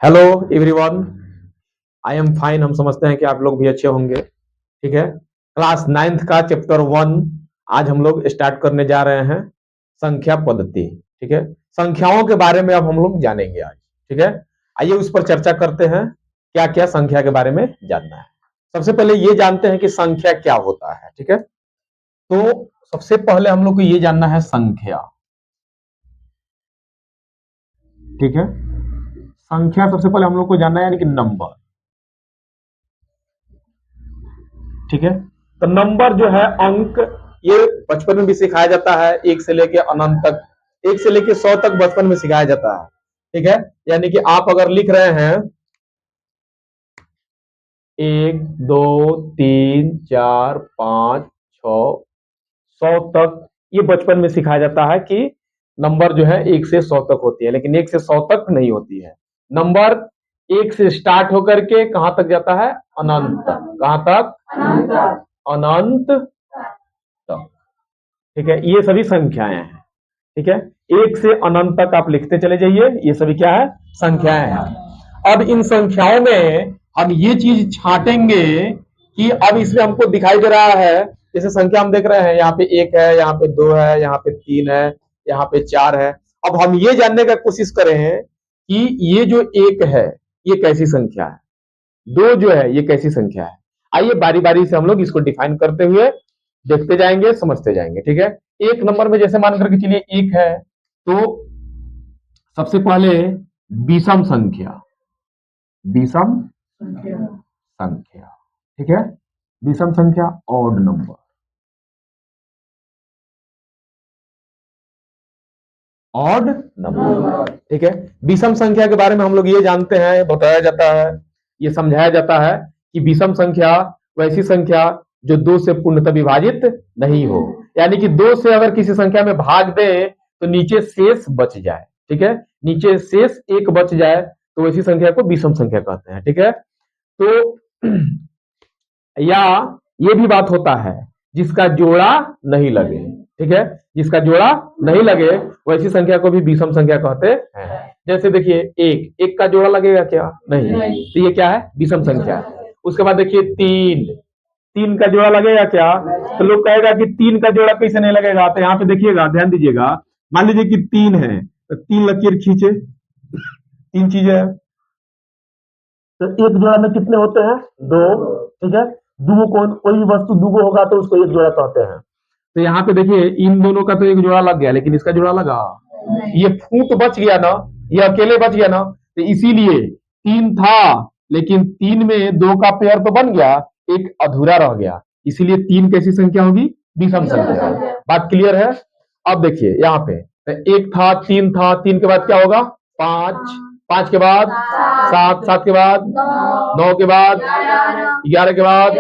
Hello everyone. I am fine. हम समझते हैं कि आप लोग भी अच्छे होंगे। ठीक है। क्लास नाइन्थ का चैप्टर 1 आज हम लोग स्टार्ट करने जा रहे हैं। संख्या पद्धति। ठीक है। संख्याओं के बारे में अब हम लोग जानेंगे आज। ठीक है। आइए उस पर चर्चा करते हैं। क्या क्या संख्या के बारे में जानना है। सबसे पहले ये जानते हैं कि संख्या क्या होता है। ठीक है। तो सबसे पहले हम लोग को ये जानना है संख्या। ठीक है। संख्या सबसे पहले हम लोग को जानना है यानी कि नंबर। ठीक है। तो नंबर जो है अंक, ये बचपन में भी सिखाया जाता है। एक से लेके अनंत तक, 1 से लेके 100 तक बचपन में सिखाया जाता है। ठीक है। यानी कि आप अगर लिख रहे हैं 1 2 3 4 5 6 100 तक, ये बचपन में सिखाया जाता है कि नंबर जो है 1 से 100 तक होती है, लेकिन 1 से 100 तक नहीं होती है। नंबर 1 से स्टार्ट होकर के कहां तक जाता है? अनंत तक। कहां तक? अनंत तक। ठीक है। ये सभी संख्याएं हैं। ठीक है। 1 से अनंत तक आप लिखते चले जाइए। ये सभी क्या है? संख्याएं हैं। अब इन संख्याओं में हम ये चीज छांटेंगे कि अब इसमें हमको दिखाई दे रहा है, जैसे संख्या हम देख रहे हैं, यहाँ पे 1 है, यहाँ पे 2 है, यहाँ पे 3 है, यहाँ पे 4 है। अब हम ये जानने का कोशिश करें कि ये जो 1 है ये कैसी संख्या है, 2 जो है ये कैसी संख्या है। आइए बारी बारी से हम लोग इसको डिफाइन करते हुए देखते जाएंगे, समझते जाएंगे। ठीक है। एक नंबर में जैसे मान करके चलिए 1 है, तो सबसे पहले विषम संख्या। विषम संख्या। ठीक है। विषम संख्या ऑड नंबर। Odd number. ठीक है। विषम संख्या के बारे में हम लोग ये जानते हैं, बताया जाता है, ये समझाया जाता है कि विषम संख्या वैसी संख्या जो 2 से पूर्णतः विभाजित नहीं हो। यानी कि 2 से अगर किसी संख्या में भाग दे तो नीचे शेष बच जाए। ठीक है। नीचे शेष 1 बच जाए तो वैसी संख्या को विषम संख्या कहते हैं। ठीक है। तो या ये भी बात होता है जिसका जोड़ा नहीं लगे। ठीक है। जिसका जोड़ा नहीं लगे वैसी संख्या को भी विषम संख्या कहते हैं। जैसे देखिए एक का जोड़ा लगेगा क्या? नहीं। तो ये क्या है? विषम संख्या। उसके बाद देखिए 3 का जोड़ा लगेगा क्या? तो लोग कहेगा कि 3 का जोड़ा कैसे नहीं लगेगा। तो यहाँ पे देखिएगा, ध्यान दीजिएगा। मान लीजिए कि 3 है तो 3 लकीर खींचे, 3 चीजें है, तो एक जोड़ा में कितने होते हैं? 2। ठीक है। दुगो को, कोई वस्तु दुगो होगा तो उसको एक जोड़ा कहते हैं। तो यहाँ पे देखिए इन दोनों का तो एक जोड़ा लग गया, लेकिन इसका जोड़ा लगा? ये फूट बच गया ना, ये अकेले बच गया ना। तो इसीलिए 3 था, लेकिन 3 में 2 का पेयर तो बन गया, एक अधूरा रह गया। इसीलिए 3 कैसी संख्या होगी? विषम संख्या। बात क्लियर है? अब देखिए यहाँ पे तो 1 था, 3 था, 3 के बाद क्या होगा? 5, 5 के बाद 7, 7 के बाद 9 के बाद 11 के बाद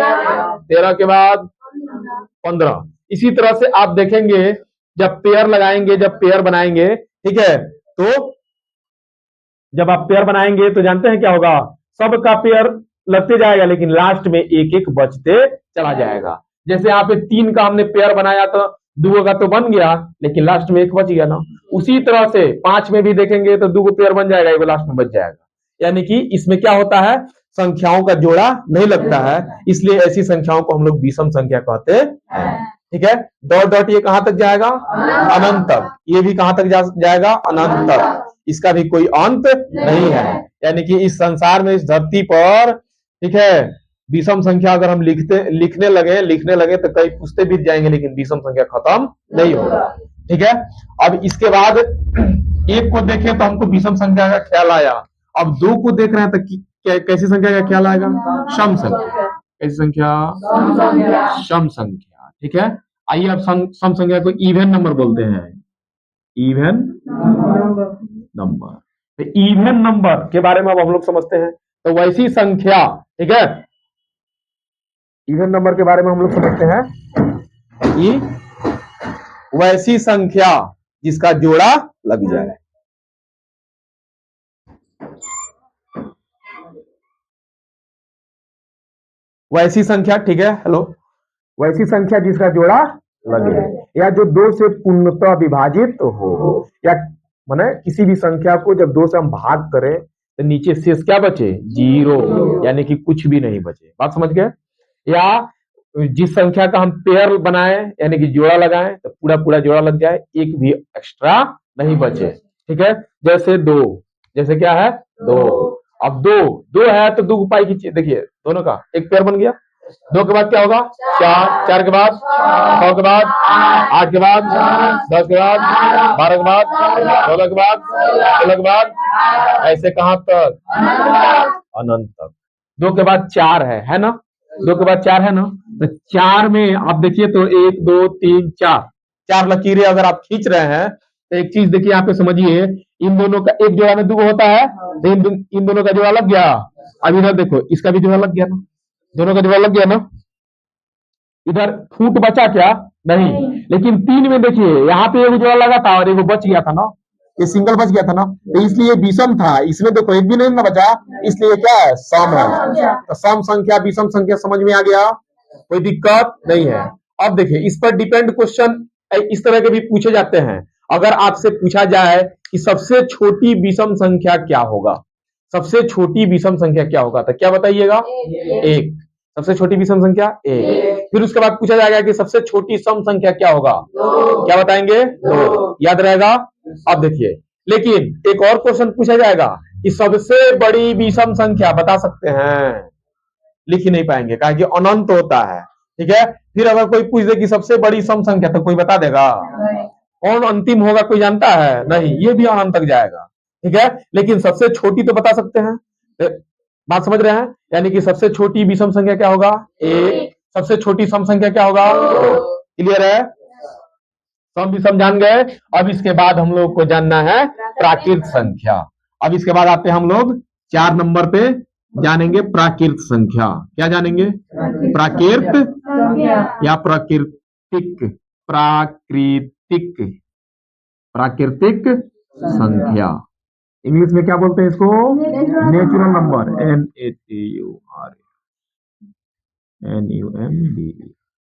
13 के बाद 15। इसी तरह से आप देखेंगे जब पेयर लगाएंगे, जब पेयर बनाएंगे, ठीक है, तो जब आप पेयर बनाएंगे तो जानते हैं क्या होगा? सबका पेयर लगते जाएगा, लेकिन लास्ट में एक एक बचते चला जाएगा। जैसे यहाँ पे 3 का हमने पेयर बनाया तो 2 का तो बन गया, लेकिन लास्ट में एक बच गया ना। उसी तरह से 5 में भी देखेंगे तो 2 पेयर बन जाएगा, एक लास्ट में बच जाएगा। यानी कि इसमें क्या होता है? संख्याओं का जोड़ा नहीं लगता है, इसलिए ऐसी संख्याओं को हम लोग विषम संख्या कहते हैं। ठीक है। डॉट डॉट ये कहां तक जाएगा? अनंत तक। ये भी कहां तक जाएगा? अनंत तक। इसका भी कोई अंत नहीं है। यानी कि इस संसार में, इस धरती पर, ठीक है, विषम संख्या अगर हम लिखने लगे तो कई पुश्ते बीत जाएंगे, लेकिन विषम संख्या खत्म नहीं होगा। ठीक है। अब इसके बाद 1 को देखें तो हमको विषम संख्या का ख्याल आया। अब 2 को देख रहे हैं तो कैसी संख्या का ख्याल आएगा? सम संख्या। कैसी संख्या? सम संख्या। ठीक है। आइए अब सम संख्या को इवन नंबर बोलते हैं। Even number. तो इवन नंबर के बारे में अब हम लोग समझते हैं। तो वैसी संख्या, ठीक है, इवन नंबर के बारे में हम लोग समझते हैं कि वैसी संख्या जिसका जोड़ा लग जाए। वैसी संख्या, ठीक है, हेलो, वैसी संख्या जिसका जोड़ा लगे, या जो 2 से पूर्णतः विभाजित हो, या माने किसी भी संख्या को जब 2 से हम भाग करें तो नीचे शेष क्या बचे? 0, यानी कि कुछ भी नहीं बचे। बात समझ गए? या जिस संख्या का हम पेयर बनाए यानी कि जोड़ा लगाएं तो पूरा पूरा जोड़ा लग जाए, एक भी एक्स्ट्रा नहीं बचे। ठीक है, जैसे 2, जैसे क्या है 2। अब 2 है तो 2 पाई की देखिए दोनों का एक पेयर बन गया। 2 के बाद क्या होगा? 4, 4 के बाद 6 के बाद 8 के बाद 10 के बाद 12 के बाद 16 के बाद 16 के बाद ऐसे कहां तक? अनंत तक। 2 के बाद 4 है ना? 2 के बाद 4 है ना? तो 4 में आप देखिए तो 1 2 3 4 लकीरें अगर आप खींच रहे हैं तो एक चीज देखिए यहाँ पे समझिए, इन दोनों का एक जोड़ा में 2 होता है तो इन दोनों का जोड़ा लग गया। अब इधर देखो इसका भी जोड़ा लग गया ना, दोनों का जोड़ा लग गया ना। इधर फूट बचा क्या? नहीं। लेकिन 3 में देखिए यहाँ पे एक जोड़ा लगा था और एक बच गया था ना, ये सिंगल बच गया था ना, तो इसलिए विषम था। इसमें देखो एक भी नहीं ना बचा, इसलिए क्या है? सम है। तो सम संख्या विषम संख्या समझ में आ गया, कोई दिक्कत नहीं है। अब देखिए इस पर डिपेंड क्वेश्चन इस तरह के भी पूछे जाते हैं। अगर आपसे पूछा जाए कि सबसे छोटी विषम संख्या क्या होगा, सबसे छोटी विषम संख्या क्या होगा, तो क्या बताइएगा? 1। सबसे छोटी विषम संख्या 1। फिर उसके बाद पूछा जाएगा कि सबसे छोटी सम संख्या क्या होगा, क्या बताएंगे? 2। याद रहेगा? अब देखिए, लेकिन एक और क्वेश्चन पूछा जाएगा कि सबसे बड़ी विषम संख्या बता सकते हैं, लिख ही नहीं पाएंगे, कहा कि अनंत होता है। ठीक है, फिर अगर कोई पूछ दे कि सबसे बड़ी सम संख्या, तो कोई बता देगा? कौन अंतिम होगा कोई जानता है? नहीं, ये भी अनंत तक जाएगा। ठीक है, लेकिन सबसे छोटी तो बता सकते हैं। बात समझ रहे हैं? यानी कि सबसे छोटी विषम संख्या क्या होगा? 1। सबसे छोटी सम संख्या क्या होगा? 2। क्लियर है? सम विषम जान गए। अब इसके बाद हम लोग को जानना है प्राकृत संख्या। अब इसके बाद आते हैं हम लोग 4 नंबर पे, जानेंगे प्राकृत संख्या। क्या जानेंगे? प्राकृत या प्राकृतिक? प्राकृतिक, प्राकृतिक संख्या। इंग्लिश में क्या बोलते हैं इसको? Natural number, NATURNUMBE,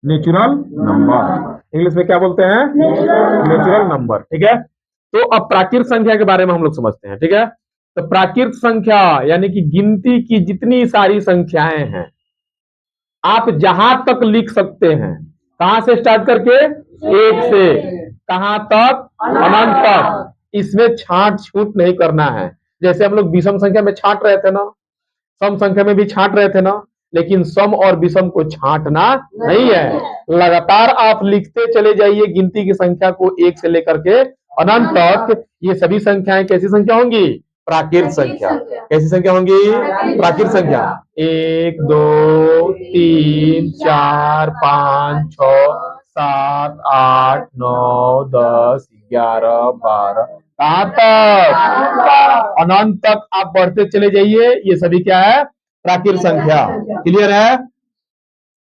natural number. English में क्या बोलते हैं? Natural number. ठीक है, तो अब प्राकृत संख्या के बारे में हम लोग समझते हैं। ठीक है, तो प्राकृत संख्या यानी कि गिनती की जितनी सारी संख्याएं हैं, आप जहां तक लिख सकते हैं। कहां से स्टार्ट करके? 1 से कहां तक? अनंत तक। इसमें छांट छूट नहीं करना है। जैसे हम लोग विषम संख्या में छांट रहे थे ना, सम संख्या में भी छांट रहे थे ना, लेकिन सम और विषम को छांटना नहीं है। लगातार आप लिखते चले जाइए गिनती की संख्या को 1 से लेकर के अनंत तक। ये सभी संख्याएं कैसी संख्या होंगी? प्राकृत संख्या। कैसी संख्या होंगी? प्राकृत संख्या। 1 2 3 4 5 6 7 8 9 10 11 12, कहां तक? अनंत तक आप बढ़ते चले जाइए। ये सभी क्या है? प्राकृत संख्या। क्लियर है?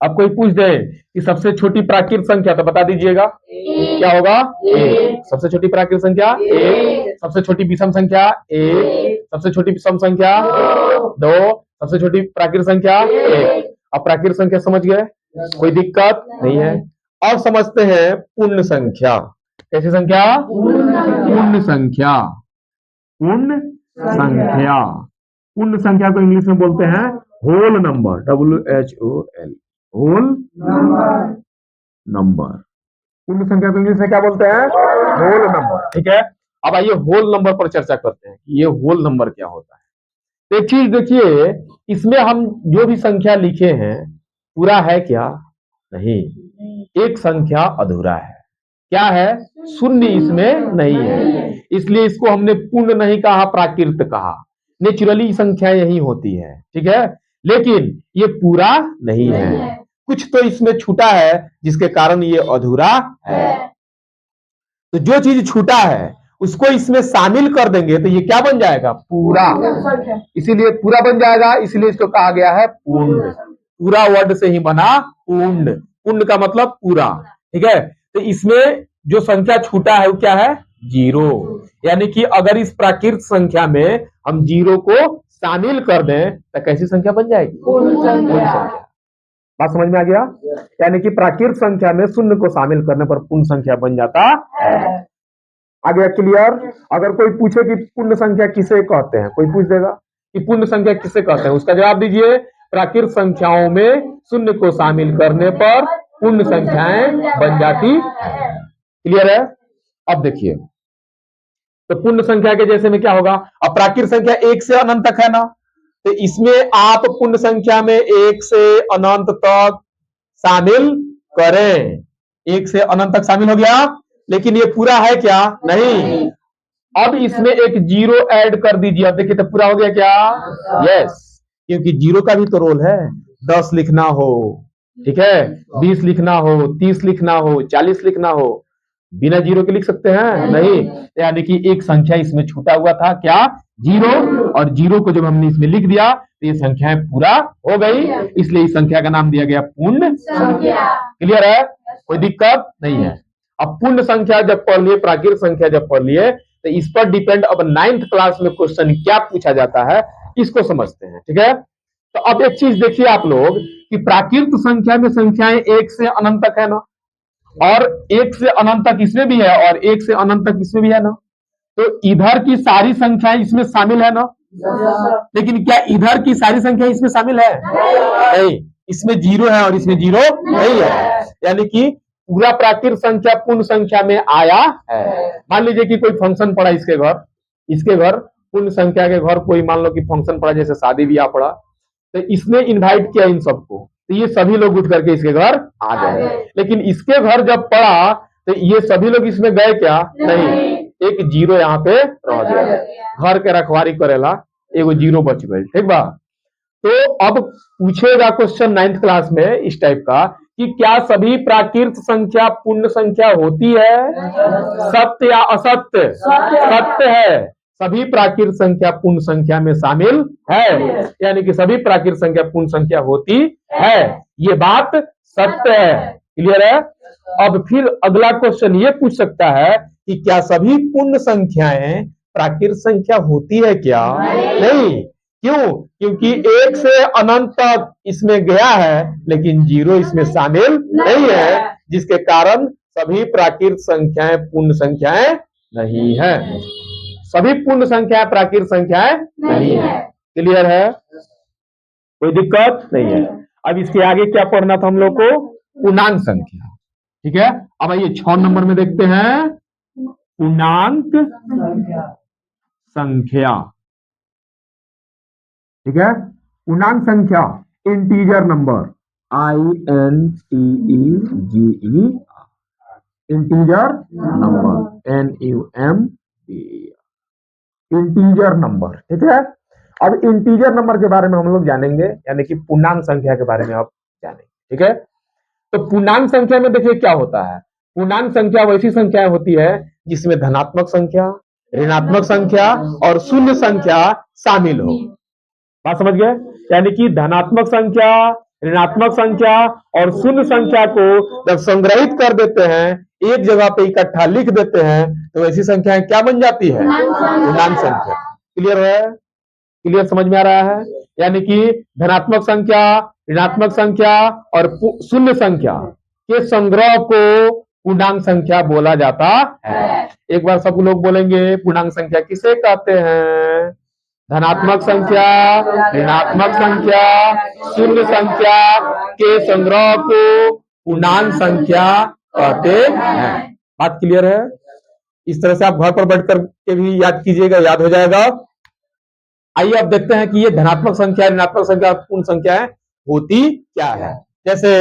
अब कोई पूछ दे कि सबसे छोटी प्राकृत संख्या, तो बता दीजिएगा क्या होगा? 1। सबसे छोटी प्राकृत संख्या 1। सबसे छोटी विषम संख्या 1। सबसे छोटी सम संख्या 2। सबसे छोटी प्राकृत संख्या 1। अब प्राकृत संख्या समझ गए, कोई दिक्कत नहीं है। अब समझते हैं पूर्ण संख्या। कैसी संख्या? पूर्ण संख्या। पूर्ण संख्या, पूर्ण संख्या को इंग्लिश में बोलते हैं whole number, WHOL, whole number. पूर्ण संख्या को इंग्लिश में क्या बोलते हैं? Whole number. ठीक है, अब आइए होल नंबर पर चर्चा करते हैं कि ये होल नंबर क्या होता है। एक चीज देखिए, इसमें हम जो भी संख्या लिखे हैं पूरा है क्या? नहीं, एक संख्या अधूरा है। क्या है? शून्य इसमें नहीं है, इसलिए इसको हमने पूर्ण नहीं कहा, प्राकृत कहा। नेचुरली संख्या यही होती है। ठीक है, लेकिन ये पूरा नहीं है, कुछ तो इसमें छूटा है जिसके कारण ये अधूरा है। तो जो चीज छूटा है उसको इसमें शामिल कर देंगे तो ये क्या बन जाएगा? पूरा। इसीलिए पूरा बन जाएगा, इसलिए इसको कहा गया है पूर्ण। पूरा वर्ड से ही बना पूर्ण। पूर्ण का मतलब पूरा। ठीक है, तो इसमें जो संख्या छूटा है वो क्या है? 0। यानी कि अगर इस प्राकृत संख्या में हम 0 को शामिल कर दें तो कैसी संख्या बन जाएगी? पूर्ण संख्या। बात समझ में आ गया? यानी कि प्राकृत संख्या में शून्य को शामिल करने पर पूर्ण संख्या बन जाता है। आ गया क्लियर? अगर कोई पूछे कि पूर्ण संख्या किसे कहते हैं, कोई पूछ देगा कि पूर्ण संख्या किसे कहते हैं? उसका जवाब दीजिए। प्राकृत संख्याओं में शून्य को शामिल करने पर पूर्ण संख्याएं बन जाती है। क्लियर है? अब देखिए, तो पूर्ण संख्या के जैसे में क्या होगा? अब प्राकृत संख्या एक से अनंत तक है ना, तो इसमें आप पूर्ण संख्या में एक से अनंत तक शामिल करें। एक से अनंत तक शामिल हो गया, लेकिन ये पूरा है क्या? नहीं। अब इसमें एक जीरो ऐड कर दीजिए। अब देखिए, तो पूरा हो गया क्या? यस, क्योंकि जीरो का भी तो रोल है। 10 लिखना हो, ठीक है, 20 लिखना हो, 30 लिखना हो, 40 लिखना हो, बिना जीरो के लिख सकते हैं? नहीं। यानी कि एक संख्या इसमें छूटा हुआ था, क्या? जीरो। और जीरो को जब हमने इसमें लिख दिया तो ये संख्याएं पूरा हो गई, इसलिए इस संख्या का नाम दिया गया पूर्ण संख्या। क्लियर है? कोई दिक्कत नहीं है। अब पूर्ण संख्या जब पढ़ लिए, प्राकृत संख्या जब पढ़ लिए, तो इस पर डिपेंड अब 9th क्लास में क्वेश्चन क्या पूछा जाता है, इसको समझते हैं। ठीक है? तो अब एक चीज देखिए आप लोग कि प्राकृत संख्या में संख्याएं एक से अनंत तक है ना, और एक से अनंत तक इसमें भी है, और एक से अनंत तक इसमें भी है ना, तो इधर की सारी संख्याएं इसमें शामिल है ना? लेकिन क्या इधर की सारी संख्या इसमें शामिल है? नहीं, इसमें जीरो है और इसमें जीरो नहीं है। यानी कि पूरा प्राकृत संख्या पूर्ण संख्या में आया है। मान लीजिए कि कोई फंक्शन पड़ा इसके घर पूर्ण संख्या के घर कोई मान लो कि फंक्शन पड़ा, जैसे शादी ब्याह पड़ा, तो इसने इनवाइट किया इन सबको, तो ये सभी लोग उठ करके इसके घर आ गए। लेकिन इसके घर जब पड़ा तो ये सभी लोग इसमें गए क्या? नहीं, एक जीरो यहाँ पे रह गया। घर के रखवारी करेला एगो जीरो बच गई। ठीक बा? तो अब पूछेगा क्वेश्चन 9th क्लास में इस टाइप का कि क्या सभी प्राकृत संख्या पूर्ण संख्या होती है? सत्य या असत्य? सत्य है। सभी प्राकृत संख्या पूर्ण संख्या में शामिल है, यानी कि सभी प्राकृत संख्या पूर्ण संख्या होती है, ये बात सत्य है। क्लियर है? अब फिर अगला क्वेश्चन ये पूछ सकता है कि क्या सभी पूर्ण संख्याएं प्राकृत संख्या होती है क्या? नहीं। क्यों? क्योंकि एक से अनंत तक इसमें गया है, लेकिन जीरो इसमें शामिल नहीं है, जिसके कारण सभी प्राकृत संख्याएं पूर्ण संख्याएं नहीं है। सभी पूर्ण संख्याएं प्राकृत संख्याएं नहीं है। क्लियर है? कोई दिक्कत नहीं है। अब इसके आगे क्या पढ़ना था हम लोग को? पूर्णांक संख्या। ठीक है? अब आइए 6 नंबर में देखते हैं पूर्णांक संख्या। ठीक है? पूर्णांक संख्या, integer number, INTEGE, integer number, NUMBER, integer number. ठीक है? अब इंटीजर नंबर के बारे में हम लोग जानेंगे, यानी कि पूर्णांक संख्या के बारे में आप जानेंगे। ठीक है? तो पूर्णांक संख्या में देखिए क्या होता है। पूर्णांक संख्या वैसी संख्या होती है जिसमें धनात्मक संख्या, ऋणात्मक संख्या और शून्य संख्या शामिल हो। बात समझ गए? यानी कि धनात्मक संख्या, ऋणात्मक संख्या और शून्य संख्या को जब संग्रहित कर देते हैं, एक जगह पे इकट्ठा लिख देते हैं, तो ऐसी संख्याएं क्या बन जाती है? पूर्णांक संख्या। क्लियर है? क्लियर समझ में आ रहा है? यानी कि धनात्मक संख्या, ऋणात्मक संख्या और शून्य संख्या के संग्रह को पूर्णांक संख्या बोला जाता है। एक बार सब लोग बोलेंगे, पूर्णांक संख्या किसे कहते हैं? धनात्मक संख्या, ऋणात्मक संख्या, शून्य संख्या के संग्रह को पूर्णांक संख्या कहते हैं। बात क्लियर है? इस तरह से आप घर पर बैठ कर के भी याद कीजिएगा, याद हो जाएगा। आइए अब देखते हैं कि ये धनात्मक संख्या, ऋणात्मक संख्या, पूर्ण संख्याएं होती क्या है। जैसे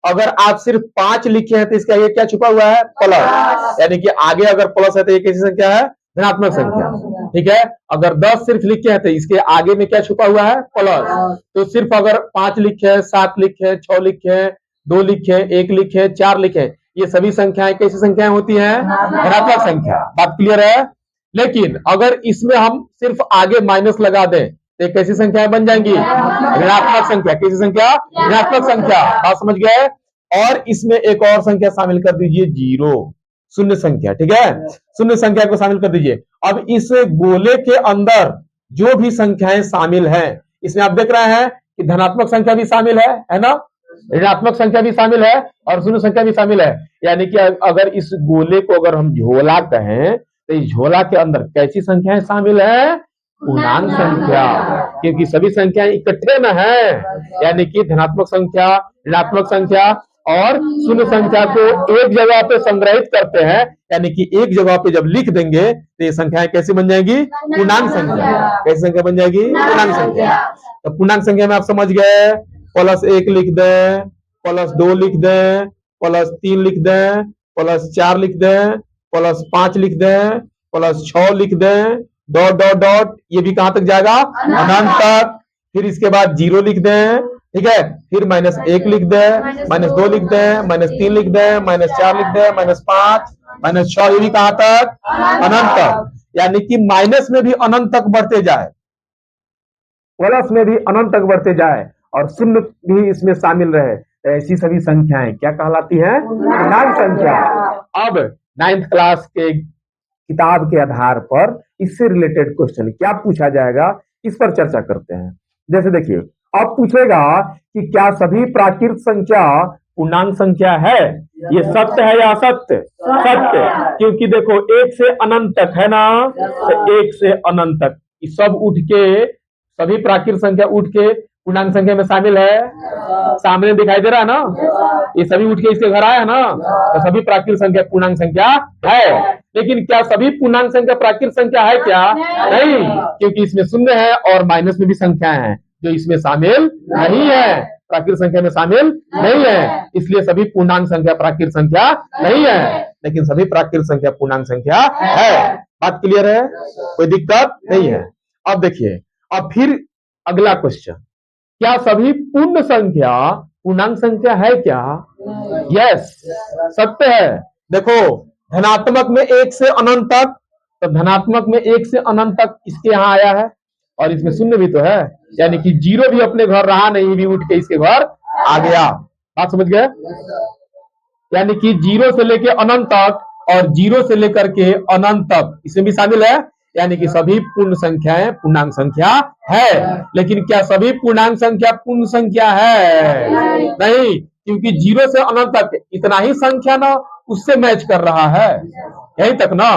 अगर आप सिर्फ 5 लिखे हैं तो इसके आगे क्या छुपा हुआ है? प्लस। यानी कि आगे अगर प्लस है तो ये कैसी संख्या है? धनात्मक संख्या। ठीक है? अगर 10 सिर्फ लिखे हैं तो इसके आगे में क्या छुपा हुआ है? प्लस। तो सिर्फ अगर 5 लिखे, 7 लिखे, 6 लिखे, 2 लिखे, 1 लिखे, 4 लिखे, ये सभी संख्याएं कैसी संख्याएं होती हैं? धनात्मक संख्या। बात क्लियर है? लेकिन अगर इसमें हम सिर्फ आगे माइनस लगा दें तो कैसी संख्याएं बन जाएंगी? ऋणात्मक संख्या। कैसी संख्या? ऋणात्मक संख्या। बात समझ गए? और इसमें एक और संख्या शामिल कर दीजिए, जीरो, शून्य संख्या। ठीक है? शून्य संख्या को शामिल कर दीजिए। अब इस गोले के अंदर जो भी संख्याएं शामिल हैं, इसमें आप देख रहे हैं कि धनात्मक संख्या भी शामिल है ना, ऋणात्मक संख्या भी शामिल है और शून्य संख्या भी शामिल है। यानी कि अगर इस गोले को अगर हम झोला कहें तो इस झोला के अंदर कैसी संख्याएं शामिल है? पूर्णांक संख्या, क्योंकि सभी संख्याएं इकट्ठे में है, यानी कि धनात्मक संख्या, ऋणात्मक संख्या और शून्य संख्या को एक जगह पे संग्रहित करते हैं, यानी कि एक जगह पे जब लिख देंगे तो ये संख्याएं कैसी बन जाएंगी? पूर्णांक संख्या। कैसी संख्या बन जाएगी? पूर्णांक संख्या। तो पूर्णांक संख्या में आप समझ गए, +1 लिख दें, +2 लिख दें, +3 लिख दें, +4 लिख दें, +5 लिख दें, +6 लिख दें, डॉट डॉट डॉट, ये भी कहां तक जाएगा? अनंत तक। फिर इसके बाद 0 लिख दें, ठीक है, फिर -1 लिख दें, -2 लिख दें, -3 लिख दें, -4 लिख दें, -5, -6, ये भी कहां तक? अनंत तक। यानी कि माइनस में भी अनंत तक बढ़ते जाए, प्लस में भी अनंत तक बढ़ते जाए और शून्य भी इसमें शामिल रहे, ऐसी सभी संख्याएं क्या कहलाती हैं? पूर्णांक संख्या। अब 9th क्लास के किताब के आधार पर इससे रिलेटेड क्वेश्चन क्या पूछा जाएगा, इस पर चर्चा करते हैं। जैसे देखिए, अब पूछेगा कि क्या सभी प्राकृत संख्या पूर्णांक संख्या है? ये सत्य है या असत्य? सत्य, क्योंकि देखो 1 से अनंत तक है ना, तो 1 से अनंत तक सब उठ के, सभी प्राकृत संख्या उठ के पूर्णांक संख्या में शामिल है। सामने दिखाई दे रहा है ना, ये सभी उठ के इसके घर आया ना, तो सभी प्राकृत संख्या पूर्णांक संख्या है। लेकिन क्या सभी पूर्णांक संख्या प्राकृत संख्या है? क्या नहीं, क्योंकि इसमें शून्य है और माइनस में भी संख्या है जो इसमें शामिल नहीं है, प्राकृत संख्या में शामिल नहीं है, इसलिए सभी पूर्णांक संख्या प्राकृत संख्या नहीं है, लेकिन सभी प्राकृत संख्या पूर्णांक संख्या है। बात क्लियर है? कोई दिक्कत नहीं है। अब देखिए, अब फिर अगला क्वेश्चन, क्या सभी पूर्ण संख्या पूर्णांक संख्या है? क्या यस, सत्य है। देखो, धनात्मक में 1 से अनंत तक, तो धनात्मक में 1 से अनंत तक इसके यहां आया है और इसमें शून्य भी तो है, यानी कि 0 भी अपने घर रहा नहीं, भी उठ के इसके घर आ गया। बात समझ गए? यानी कि 0 से लेके अनंत तक और 0 से लेकर के अनंत तक इसमें भी शामिल है, यानी कि सभी पूर्ण संख्याएं पूर्णांक संख्या है। लेकिन क्या सभी पूर्णांक संख्या पूर्ण संख्या है? नहीं, क्योंकि 0 से अनंत तक इतना ही संख्या ना उससे मैच कर रहा है, यहीं तक ना,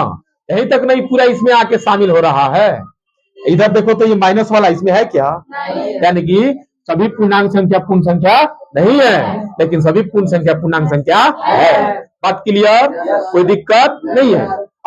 यहीं तक नहीं, पूरा इसमें आके शामिल हो रहा है। इधर देखो तो ये माइनस वाला इसमें है क्या? यानी कि सभी पूर्णांक संख्या पूर्ण संख्या नहीं है, लेकिन सभी पूर्ण संख्या पूर्णांक संख्या है। बात क्लियर? कोई दिक्कत नहीं है।